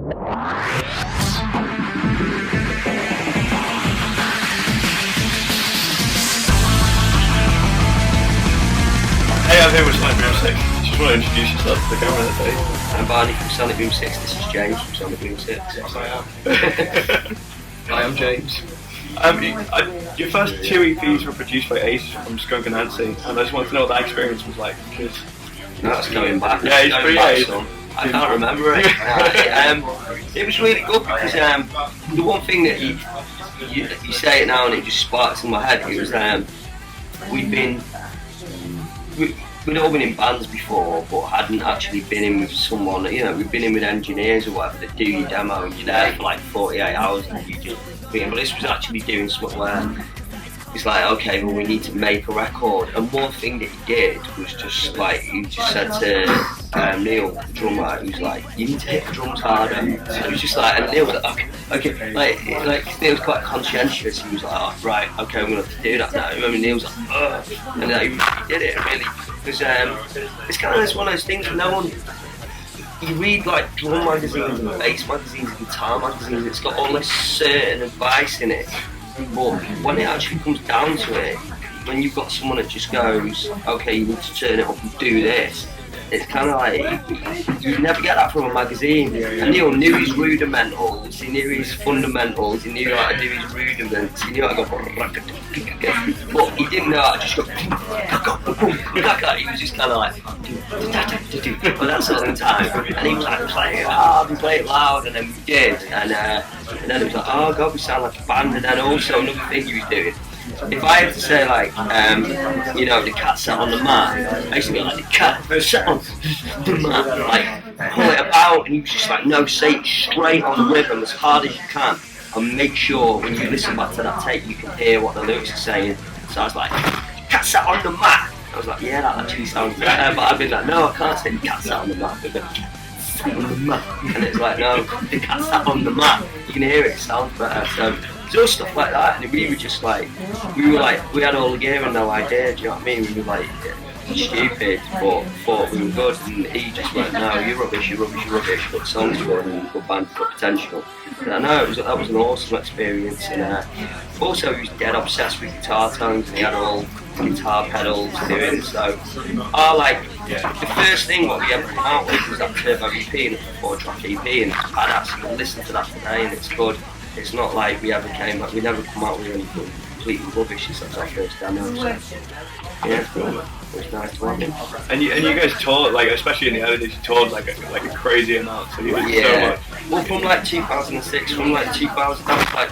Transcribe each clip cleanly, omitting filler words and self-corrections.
Hey, I'm here with Sonic Boom 6. Just want to introduce yourself to the camera today. I'm Barney from Sonic Boom 6, this is James from Sonic Boom 6. Yes, I am. Hi, I'm James. Your first two EPs were produced by Ace from Skunk Anansi, and I just wanted to know what that experience was like, because... No, that's going back. Yeah, he's going pretty back Ace. some. I can't remember it. It was really good because the one thing that you say it now and it just sparks in my head, it was we'd all been in bands before, but hadn't actually been in with someone. You know, we'd been in with engineers or whatever that do your demo, and you're there for like 48 hours, and you just. But this was actually doing something where it's like, okay, well, we need to make a record. And one thing that he did was just like, he just said to Neil, the drummer, he was like, you need to hit the drums harder. So it was just like, and Neil was like, okay, like Neil was quite conscientious. He was like, oh, right, okay, I'm gonna have to do that now. I remember Neil was like, ugh, and he did it really. Because it's kind of one of those things where no one. You read like drum magazines and bass magazines and guitar magazines, it's got all this certain advice in it. But when it actually comes down to it, when you've got someone that just goes, okay, you need to turn it up and do this, it's kind of like, you never get that from a magazine. And Neil knew his rudimentals, he knew his fundamentals, he knew how to do his rudiments, he knew how to go, but he didn't know how to just go, he was just kind of like, well, that's all the time. And he was like, we play it loud, and then we did, and then it was like, oh god, we sound like a band. And then also another thing he was doing, if I had to say like, you know, the cat sat on the mat, I used to be like, the cat sat on the mat, like pull it about, and he was just like, no, say it straight on the rhythm as hard as you can, and make sure when you listen back to that tape you can hear what the lyrics are saying. So I was like, cat sat on the mat. I was like, yeah, that actually sounds better, but I'd be like, no, I can't say the cat sat on the mat. On the mat. And it's like, no, the cat sat on the mat. You can hear it, it sounds better. So just stuff like that, and we were just like, we had all the gear and no idea, do you know what I mean? We were like stupid, but thought we were good, and he just went, no, you're rubbish, but the song's good and good band, got potential. And I know that was an awesome experience, and also he was dead obsessed with guitar tones, and he had all guitar pedals doing, so the first thing what we ever came out with was that Turbo EP, and it's a 4-track EP, and it's badass. You can listen to that today and it's good. It's not like we never come out with anything completely rubbish. That's our first demo, so yeah, it was nice to have it. And you guys toured, like, especially in the early days, you toured like a crazy amount, so you did so much. Well, from like 2006, from like 2000, that was like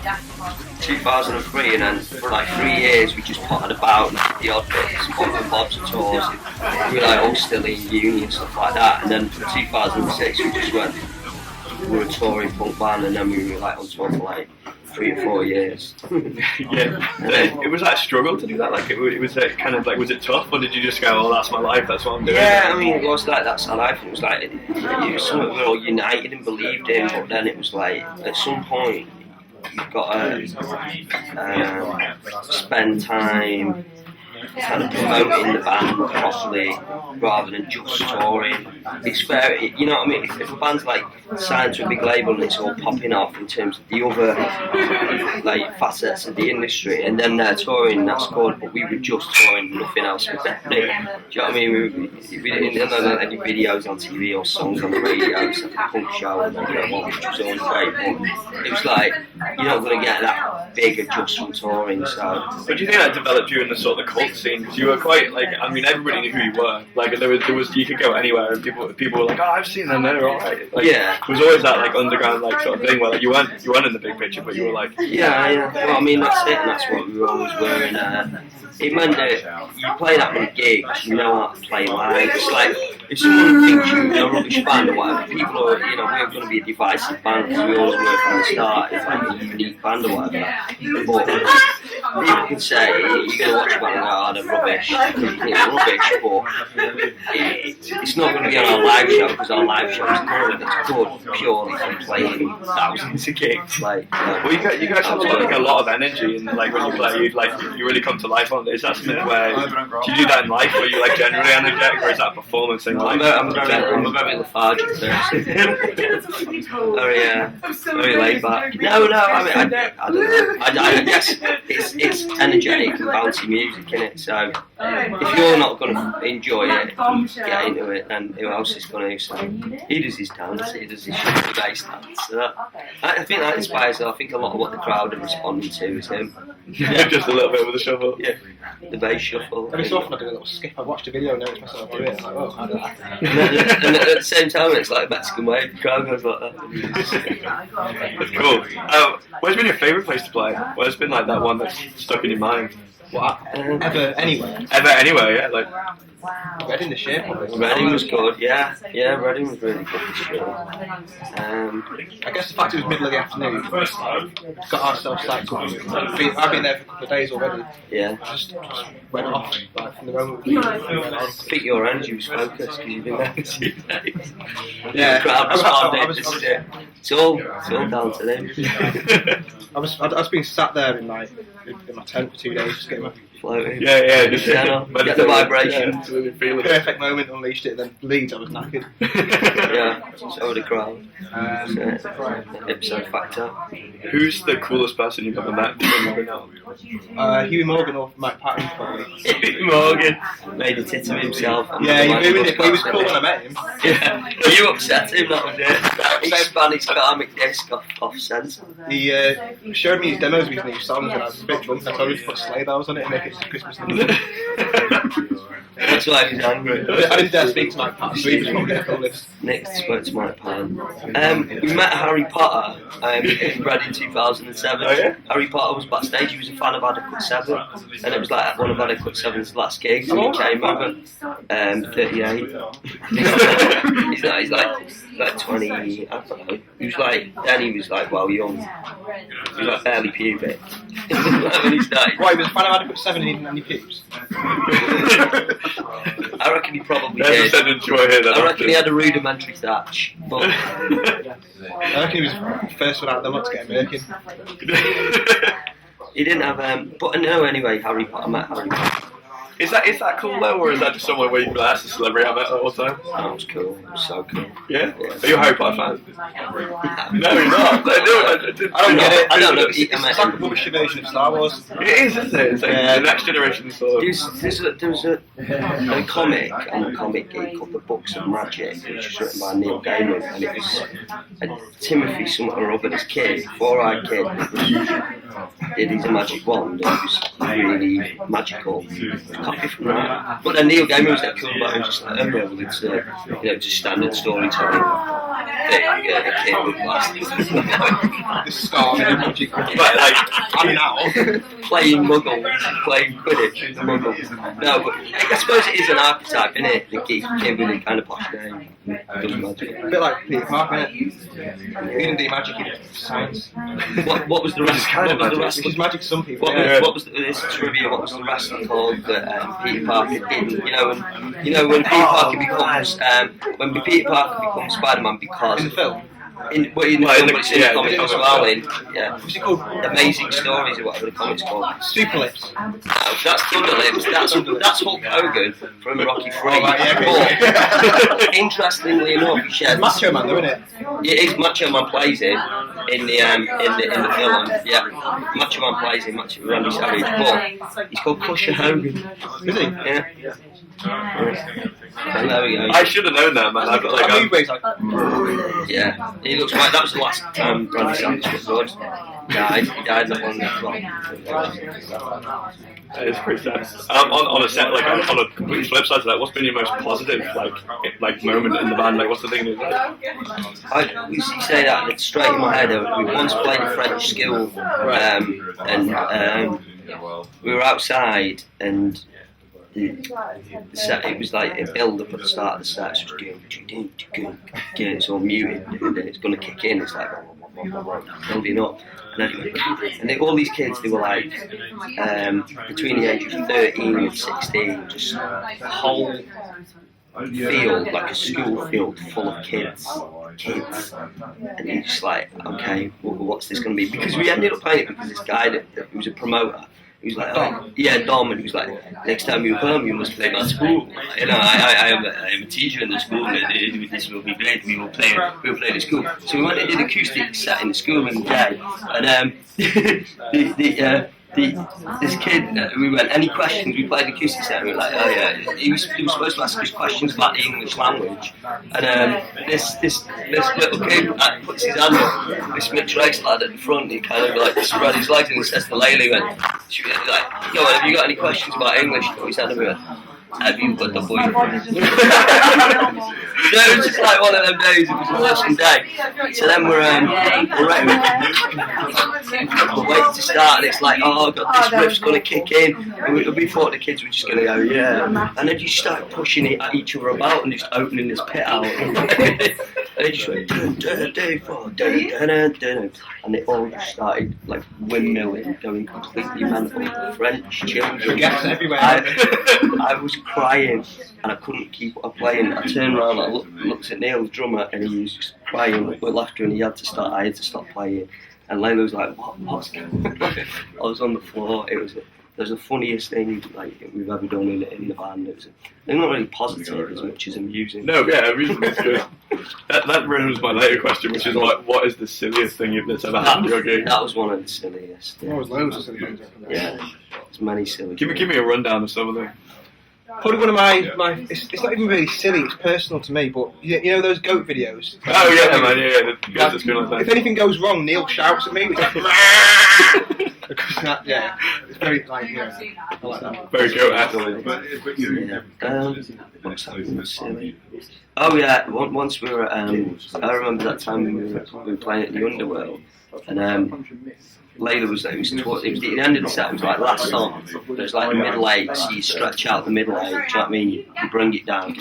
2003, and then for like 3 years we just potted about and did the odd bits, and bobs and tours. We were like all still in uni and stuff like that, and then from 2006 we just went, we were a touring punk band, and then we were like on tour for like 3 or 4 years. Yeah, it was like a struggle to do that. Like it was kind of like, was it tough, or did you just go, oh, that's my life, that's what I'm doing? Yeah, I mean, it was like, that's our life. It was like, it was something we were all united and believed in, but then it was like, at some point you've got to spend time kind of promoting the band properly rather than just touring. It's fair, you know what I mean? If a band's like signed to a big label and it's all popping off in terms of the other like facets of the industry, and then they're touring, that's good, but we were just touring, nothing else was happening. Do you know what I mean? We didn't have any videos on TV or songs on the radio, it's like a punk show, and which was all great, but it was like, you're not going to get that bigger just from touring, so. But do you think that developed you in the sort of the cult scene? Because you were quite like, I mean, everybody knew who you were. Like there was you could go anywhere and people were like, oh, I've seen them, they're alright. Like, yeah. It was always that like underground like sort of thing where like you weren't in the big picture, but you were like. Yeah. Well, I mean, that's it, and that's what we always were. And it meant that you play that many gigs, you know how to play live. It's like if someone thinks you're a rubbish band or whatever, people are, you know, we're going to be a divisive band because we always work from the start. It's like a unique band or whatever. But people can say you're going to watch a band and go, oh, they're rubbish, complete rubbish, but it's not going to be on our live show because our live show is good. It's good purely from playing thousands of gigs. Like, Well, you guys have like a lot of energy, and like when you play, you really come to life on it. Is that something where do you do that in life, where you like generally energetic, or is that a performance thing? I'm a very lethargic person. Very laid back. No, I mean, I don't know. I guess it's energetic and bouncy music, innit? So if you're not going to enjoy it and get into it, then who else is going to? So he does his dance, he does his shuffle bass dance. So I think that inspires. I think a lot of what the crowd are responding to is him. Just a little bit with the shuffle. Yeah, the bass shuffle. Every so often I do a little skip. I watched a video and noticed myself do it. I'm like, oh, how do that? And at the same time, it's like Mexican wave. The crowd goes like that. That's cool. Where's been your favourite place to play? Where's been like that one that's stuck in your mind? What? Ever, anywhere. Ever, anywhere, yeah. Like Reading the shape of it. Reading was good, yeah, Reading was really good this year. I guess the fact it was middle of the afternoon got ourselves psyched up. I've been there for a couple of days already. Yeah. Just went off like, from the moment we went on. I think your energy was focused because you've been there for 2 days. Yeah. The crowd responded. It's all down to them. I was being sat there in my tent for 2 days, just getting my Floating. yeah, just get the vibration. Yeah, absolutely feel it. perfect moment, unleashed it. Then Leeds, I was knackered. Yeah, so the crowd. Ipso factor. Who's the coolest person you've ever met? Huey Morgan or Mike Patton, probably. Huey Morgan made a tit of himself. Yeah, he ruined it. He was cool when I met him. Yeah, you upset him, that was it. He spun his karmic disc off sense. He showed me his demos of his new songs and I was a bit drunk. I told him to put sleigh bells on it and make it Christmas. That's why he was angry. I didn't dare speak to Mike Patton, so he was probably the coolest. Next spoke to Mike Patton. We met Harry Potter in Reading 2007. Oh, yeah? Harry Potter was backstage. He was a fan of Adequate 7, and it was like one of Adequate 7's last gigs, and he came over. 38. he's like 20. I don't know. He was like then he was like well young. He was like barely pubic. When he started. Right, he was a fan of Adequate 7 and he didn't have any pubes. I reckon he probably There's did. I reckon he had a rudimentary thatch. But I reckon he was the first one out there not to get a merkin. he didn't have but no anyway, Harry Potter met Harry Potter. Is that cool though, or is that just somewhere where you can be like, that's a celebrity I met all the time? That was cool. It was so cool. Yeah? Are you a Harry Potter fan? No, you're not. I don't get it. I don't know. It's like a rubbish version of Star Wars. It is, isn't it? It's like the next generation sort of. There was a comic on the Comic Geek called The Books of Magic, which was written by Neil Gaiman, and it was Timothy something or other, this kid, 4-eyed kid, did his magic wand, and it was really magical. Copy from that. But then Neil Gaiman was that cool about it, just like, oh well, it's just standard storytelling. A kid with glasses. The star of magic. But like, I'm an owl. Playing muggles, playing Quidditch with the muggles. No, but I suppose it is an archetype, isn't it? The geek kid with a kind of posh name. Does magic. A bit like Peter Parker, innit? He didn't do magic, he did science. What was the rest? What was the rest? Which is magic to some people. What was this trivia? What was the rest called that Peter Parker did? You know when Peter Parker becomes when Peter Parker becomes Spider-Man because In the film? in the film, but it's in the comic as well. What's it called? Amazing Stories or whatever the comic's called. Super Lips. No, that's Thunderlips. That's Hulk Hogan from Rocky 3. Oh, right, yeah, But interestingly enough, he shares. Macho Man, though, isn't it? It is Macho Man plays him in the film. Yeah, Macho Man plays him. Randy Savage, but he's called Crusher Hogan. Is he? Yeah. And there we go. I should have known that, man. I've got like, That move where he's like, Yeah, he looks right. That was the last time Randy Savage was good. He died not long ago. that is pretty sad. On a set, like on a complete flip side to that, what's been your most positive like moment in the band? Like, what's the thing that You say that, and it's straight in my head. We once played a French school, and we were outside, and the set, it was like a build up at the start of the set. So it's all muted, and it's going to kick in. It's like, building up. And anyway, all these kids, they were like between the ages of 13 and 16, just a whole field, like a school field full of kids, and you're just like, okay, what's this going to be? Because we ended up playing it because this guy that was a promoter. He was like, oh, yeah, Dom, and he was like, next time you come, you must play my school. You know, I am a teacher in the school, and this will be great. We will play the school. So we went and did acoustic set in the school in the day, and this kid, we went, any questions? We played acoustic set, and we were like, oh yeah. He was supposed to ask us questions about the English language, and this little kid puts his hand up, this mixed-race lad at the front, he kind of like spread his legs and he says to Layla, he went, like, yo, have you got any questions about English? He said to me, have you got the boyfriend? So it was just like one of them days, it was an awesome day. So then we're waiting to start, and it's like, oh god, this riff's gonna kick in, and we thought the kids were just gonna go, yeah, and then you start pushing it at each other about and just opening this pit out, and they just went and they all just started like windmilling, going completely mental. French children, everywhere. I was crying and I couldn't keep up playing. I turned around, I looked at Neil, the drummer, and he was just crying with laughter, and I had to stop playing. And Layla was like, what's going on? I was on the floor. It was the funniest thing like we've ever done in the band. They're not really positive as much as amusing. No, yeah, amusing is good. That brings my later question, which is like, what is the silliest thing that's ever happened to your gig? That was one of the silliest. There was loads of silly things. Yeah, there's many silly. Give me a rundown of some of them. Probably one of my it's not even really silly, it's personal to me, but you know those goat videos? Oh yeah, man, yeah, the guys that's going like if anything goes wrong, Neil shouts at me, it's like, because that, yeah, it's very, like, yeah, I like that. Very goat actually. What's happened silly? Oh yeah, once we were, I remember that time we were playing at the Underworld, and Layla was there, it was the end of the set, it was like last song, there's like the middle eight, so you stretch out the middle eight, do you know what I mean, you bring it down,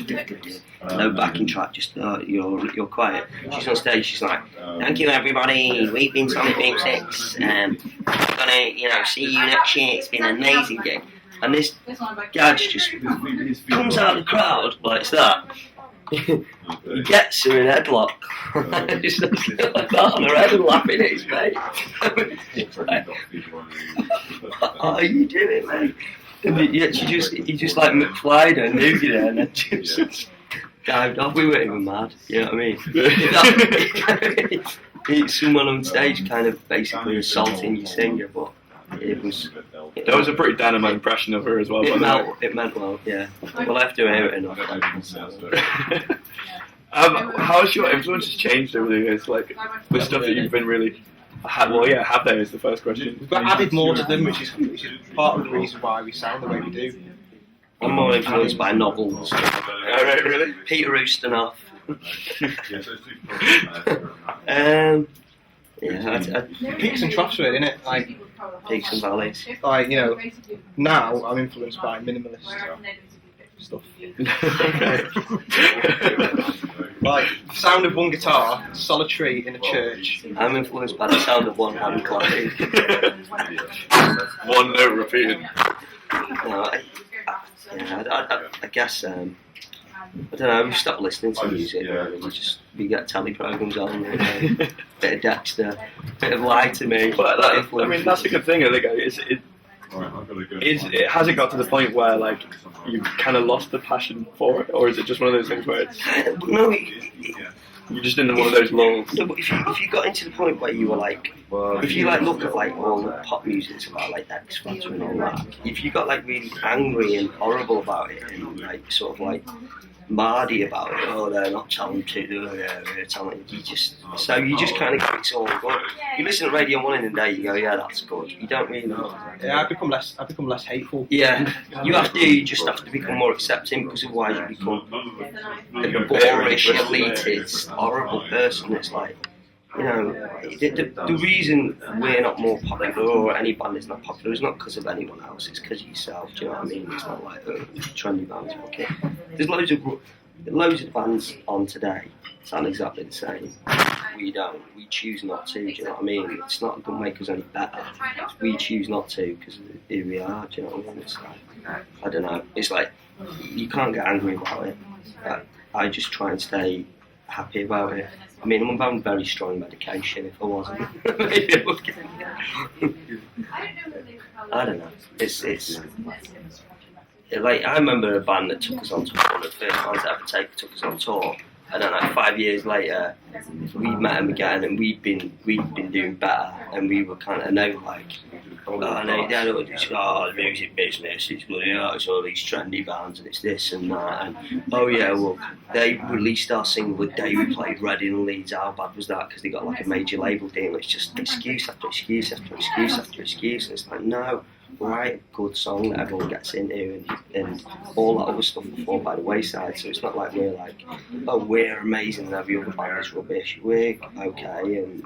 no backing track, just you're quiet. She's on stage, she's like, thank you everybody, we've been Sonic Boom 6, gonna, see you next year, it's been an amazing gig. And this gadge just comes out of the crowd like that. He gets her in a headlock. Just like that on her head and laughing at his face. Like, what are you doing, mate? And he just like McFlyed her, nuded her, and then just dived off. We weren't even mad, you know what I mean? It's someone on stage kind of basically assaulting your singer, but it was... That was a pretty dynamite impression of her as well. It meant well, yeah. Well, I have to hear it enough. How has your influences changed over the years? Like, the stuff that you've been really... have they is the first question. We've added more to them, which is part of the reason why we sound the way we do. I'm more influenced by novels. Oh, right, really? Peter Ustinov. Peaks and troughs, really, innit? Like, peaks and valleys. Like, now I'm influenced by minimalist stuff. Like, the sound of one guitar, solitary in a church. I'm influenced by the sound of one hand clapping. One note repeated. I guess, I don't know, we stopped listening to music, we get telly programmes on, bit of Dexter, bit of Lie to Me. But that's a good thing, I think. It hasn't got to the point where, like, you've kind of lost the passion for it, or is it just one of those things where it's... No, you're just in one of those lulls. No, but if you got into the point where you were like, if you like look at like all the pop music's about like X Factor and all that, if you got like really angry and horrible about it and like sort of like mardy about it, oh they're not talented, oh yeah they're talented, you just kind of think it's all good. You listen to Radio 1 in the day, you go yeah that's good. You don't really know. Yeah, I've become less hateful. Yeah, you just have to become more accepting, because otherwise you become a boorish, elitist, horrible person. It's like, the reason we're not more popular, or any band is not popular, is not because of anyone else, it's because of yourself, do you know what I mean? It's not like trendy bands, okay? There's loads of bands on today sound exactly the same. we don't. We choose not to. Do you know what I mean? It's not going to make us any better. We choose not to because of who we are. Do you know what I mean? It's like, I don't know. It's like you can't get angry about it. I just try and stay happy about it. I mean, I'm on very strong medication. If I wasn't, I don't know. It's like I remember a band that took us on tour. One of the first bands that ever took us on tour. I don't know. 5 years later, we met them again, and we'd been doing better, and we were kind of, and they were like, oh no, they don't just the music business. It's bloody it's all these trendy bands, and it's this and that, and oh yeah, well they released our single the day we played Reading and Leeds. How bad was that? Because they got like a major label deal. It's just excuse after excuse after excuse after excuse, and it's like no. Write a good song that everyone gets into, and all that other stuff will fall by the wayside. So it's not like we're like, oh, we're amazing and every other band is rubbish. We're okay, and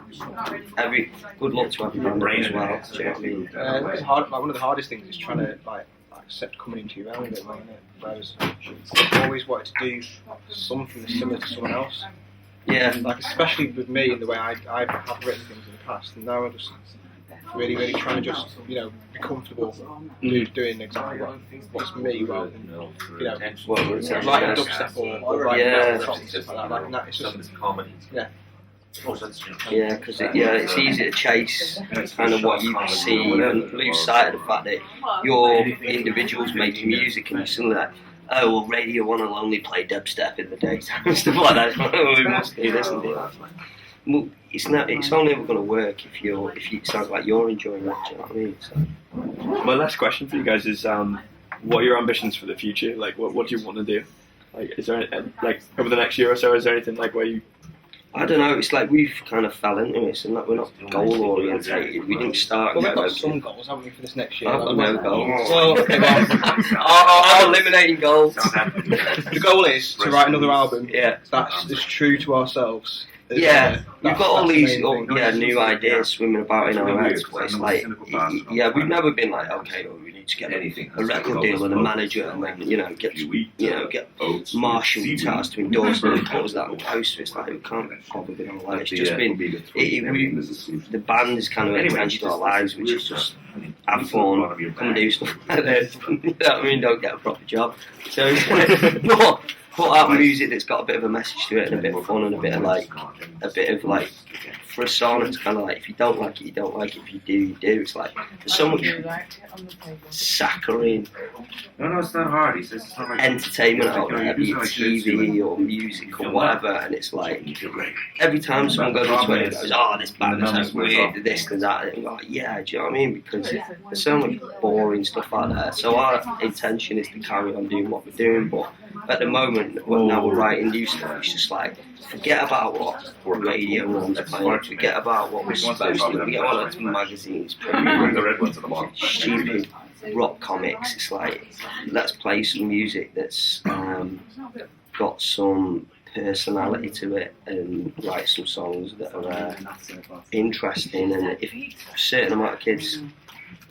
good luck to every band as well. Do you know what I mean? It's hard. Like, one of the hardest things is trying to like accept coming into your own a bit, isn't it? Whereas I've always wanted to do something similar to someone else. Yeah. Like especially with me and the way I have written things in the past, and now I'm just really trying to just be comfortable doing exactly what's me rather than writing dubstep or writing songs like that. Like, it's just Yeah, because it's easy to chase kind of what you see and lose sight of the fact that you're individuals making music and you're suddenly like, oh well, Radio 1 will only play dubstep in the daytime and stuff like that. Oh, we must do this and do that. Well, it's only ever going to work if it sounds like you're enjoying it. Do you know what I mean? So. My last question for you guys is, what are your ambitions for the future? Like, what do you want to do? Like, is there like over the next year or so? Is there anything like where you? I don't know. It's like we've kind of fell into it, and we're not goal orientated. We didn't start. Well, we've got some goals, haven't we, for this next year? I've got no goals. Well, okay, I'm eliminating goals. The goal is to write another album. Yeah. That's as true to ourselves. Yeah, we've got all these new ideas swimming about in our heads, but it's like, we've never been like, okay, well, we need to get a record deal and a manager and then, get Marshall Tars to endorse it and put us that poster. It's like, we can't bother with all that. It's just been, the band is kind of entrenched our lives, which is just have fun, come and do stuff like this. You know what I mean? Don't get a proper job. So it's like, put out music that's got a bit of a message to it and a bit of fun and a bit of like for a song it's kind of like if you don't like it you don't like it, if you do you do. It's like there's so much saccharine it's not hard. He says it's not like entertainment out there, be it TV or music or whatever, and it's like every time someone goes on Twitter and goes, oh, this band is so weird, this and that, and you're like, yeah, do you know what I mean? Because there's so much boring stuff out there. So our intention is to carry on doing what we're doing, but at the moment, now we're writing new stuff, it's just like, forget about what Radio 1's playing, forget about what we're supposed to do, forget about the magazines, stupid rock comics. It's like, let's play some music that's got some personality to it and write some songs that are interesting, and if a certain amount of kids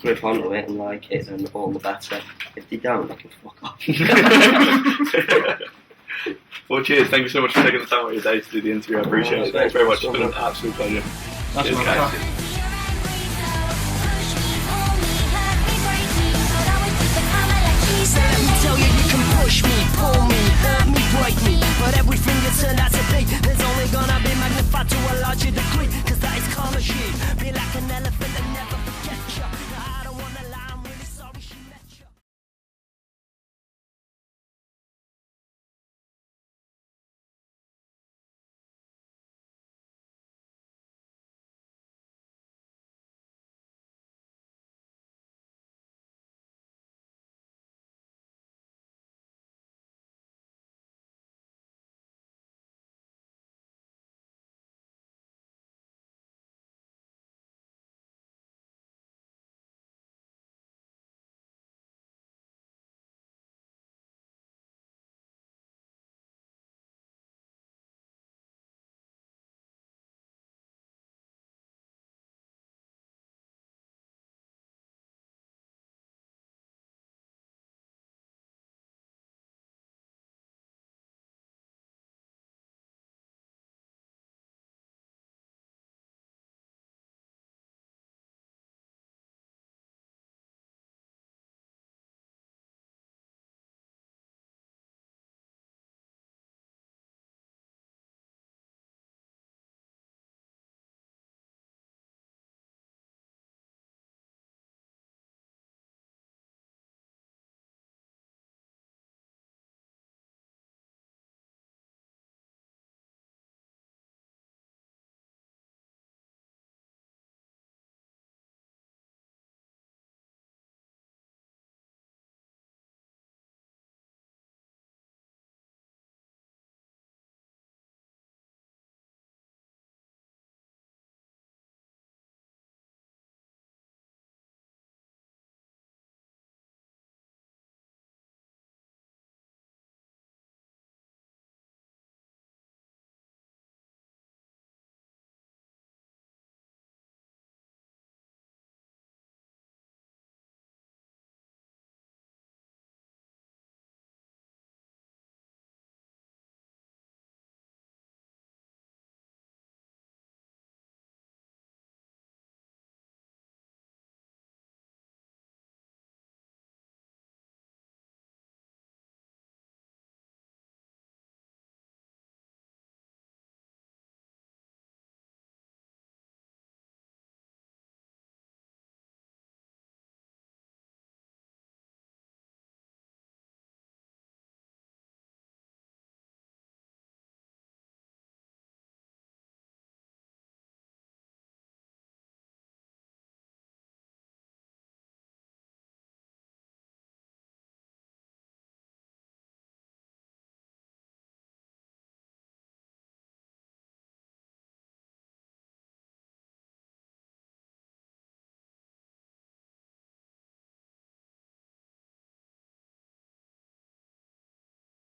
grip onto it and like it, then all the better. If they don't, they can fuck off. Well, cheers. Thank you so much for taking the time out of your day to do the interview. I appreciate it. Thanks very much. It's been an absolute pleasure. Cheers, guys. Let me tell you, you can push me, pull me, hurt me, break me, but everything you turn out to be, there's only gonna be magnified to a larger degree.